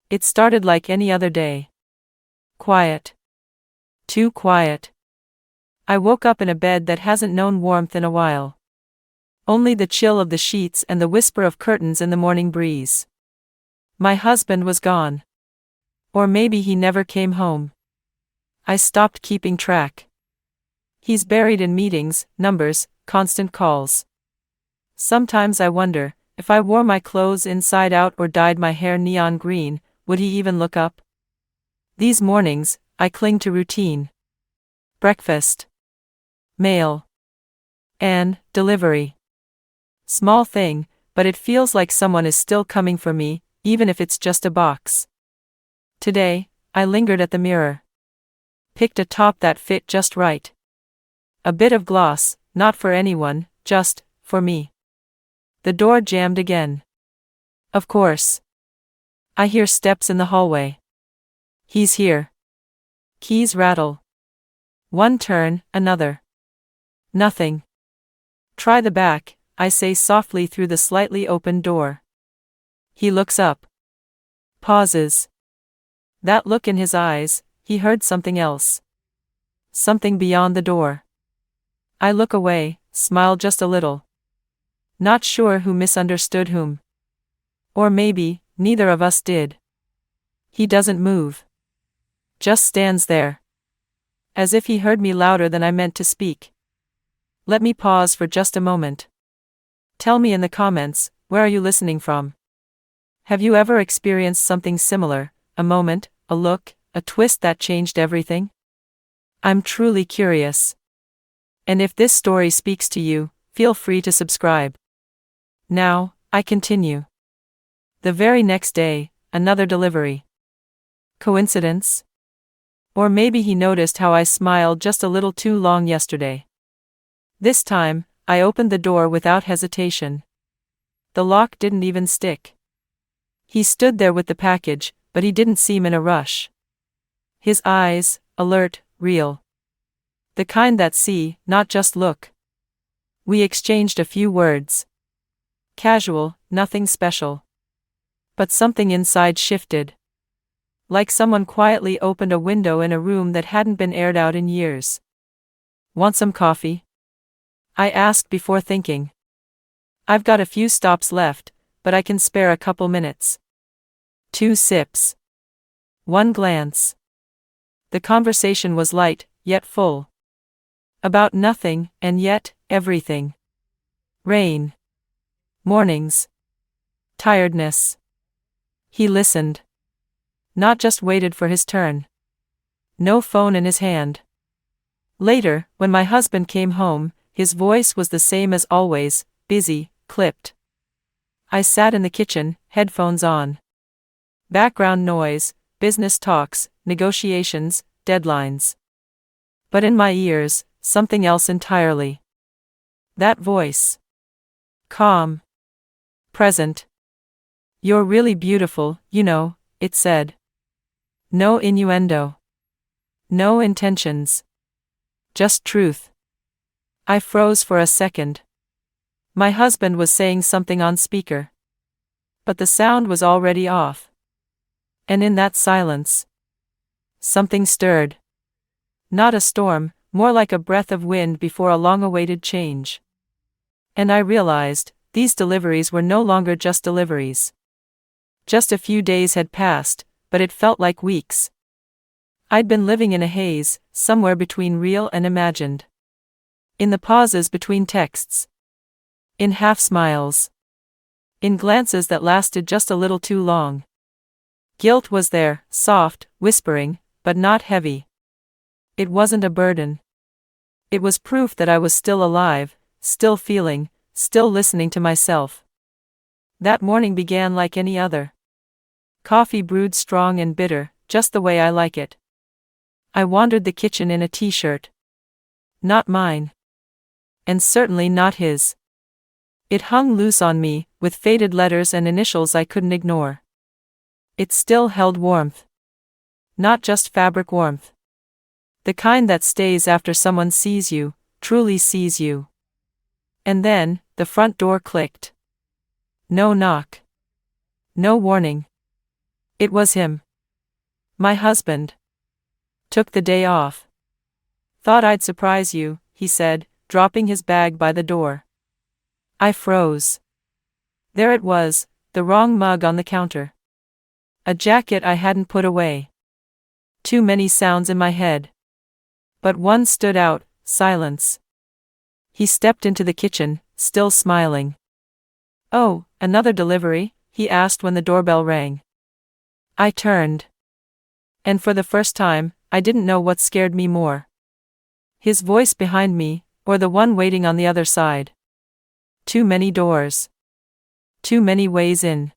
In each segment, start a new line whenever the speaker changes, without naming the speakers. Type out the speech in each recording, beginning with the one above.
It started like any other day. Quiet. Too quiet. I woke up in a bed that hasn't known warmth in a while. Only the chill of the sheets and the whisper of curtains in the morning breeze. My husband was gone. Or maybe he never came home. I stopped keeping track. He's buried in meetings, numbers, constant calls. Sometimes I wonder, if I wore my clothes inside out or dyed my hair neon green, would he even look up? These mornings, I cling to routine. Breakfast. Mail. And delivery. Small thing, but it feels like someone is still coming for me, even if it's just a box. Today, I lingered at the mirror. Picked a top that fit just right. A bit of gloss, not for anyone, just for me. The door jammed again. Of course. I hear steps in the hallway. He's here. Keys rattle. One turn, another. Nothing. Try the back, I say softly through the slightly open door. He looks up. Pauses. That look in his eyes, he heard something else. Something beyond the door. I look away, smile just a little. Not sure who misunderstood whom. Or maybe, neither of us did. He doesn't move. Just stands there. As if he heard me louder than I meant to speak. Let me pause for just a moment. Tell me in the comments, where are you listening from? Have you ever experienced something similar, a moment, a look, a twist that changed everything? I'm truly curious. And if this story speaks to you, feel free to subscribe. Now, I continue. The very next day, another delivery. Coincidence? Or maybe he noticed how I smiled just a little too long yesterday. This time, I opened the door without hesitation. The lock didn't even stick. He stood there with the package, but he didn't seem in a rush. His eyes, alert, real. The kind that see, not just look. We exchanged a few words. Casual, nothing special. But something inside shifted. Like someone quietly opened a window in a room that hadn't been aired out in years. Want some coffee? I asked before thinking. I've got a few stops left, but I can spare a couple minutes. 2 sips. 1 glance. The conversation was light, yet full. About nothing, and yet, everything. Rain. Mornings. Tiredness. He listened. Not just waited for his turn. No phone in his hand. Later, when my husband came home, his voice was the same as always, busy, clipped. I sat in the kitchen, headphones on. Background noise, business talks, negotiations, deadlines. But in my ears, something else entirely. That voice. Calm. Present. You're really beautiful, you know, it said. No innuendo. No intentions. Just truth. I froze for a second. My husband was saying something on speaker. But the sound was already off. And in that silence, something stirred. Not a storm, more like a breath of wind before a long-awaited change. And I realized, these deliveries were no longer just deliveries. Just a few days had passed, but it felt like weeks. I'd been living in a haze, somewhere between real and imagined. In the pauses between texts. In half-smiles. In glances that lasted just a little too long. Guilt was there, soft, whispering, but not heavy. It wasn't a burden. It was proof that I was still alive, still feeling, still listening to myself. That morning began like any other. Coffee brewed strong and bitter, just the way I like it. I wandered the kitchen in a t-shirt. Not mine. And certainly not his. It hung loose on me, with faded letters and initials I couldn't ignore. It still held warmth. Not just fabric warmth. The kind that stays after someone sees you, truly sees you. And then, the front door clicked. No knock. No warning. It was him. My husband. Took the day off. Thought I'd surprise you, he said, dropping his bag by the door. I froze. There it was, the wrong mug on the counter. A jacket I hadn't put away. Too many sounds in my head. But one stood out: silence. He stepped into the kitchen, still smiling. Oh, another delivery? He asked when the doorbell rang. I turned. And for the first time, I didn't know what scared me more. His voice behind me, or the one waiting on the other side. Too many doors. Too many ways in.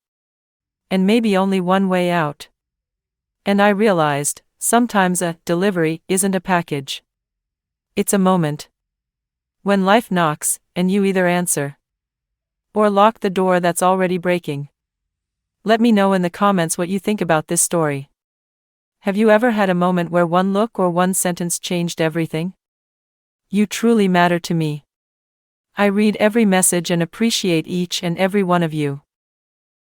And maybe only one way out. And I realized, sometimes a delivery isn't a package. It's a moment. When life knocks, and you either answer or lock the door that's already breaking. Let me know in the comments what you think about this story. Have you ever had a moment where one look or one sentence changed everything? You truly matter to me. I read every message and appreciate each and every one of you.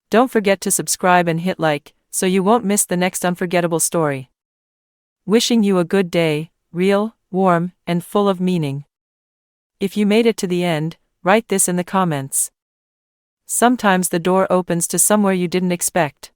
Don't forget to subscribe and hit like, so you won't miss the next unforgettable story. Wishing you a good day, real, warm, and full of meaning. If you made it to the end, write this in the comments. Sometimes the door opens to somewhere you didn't expect.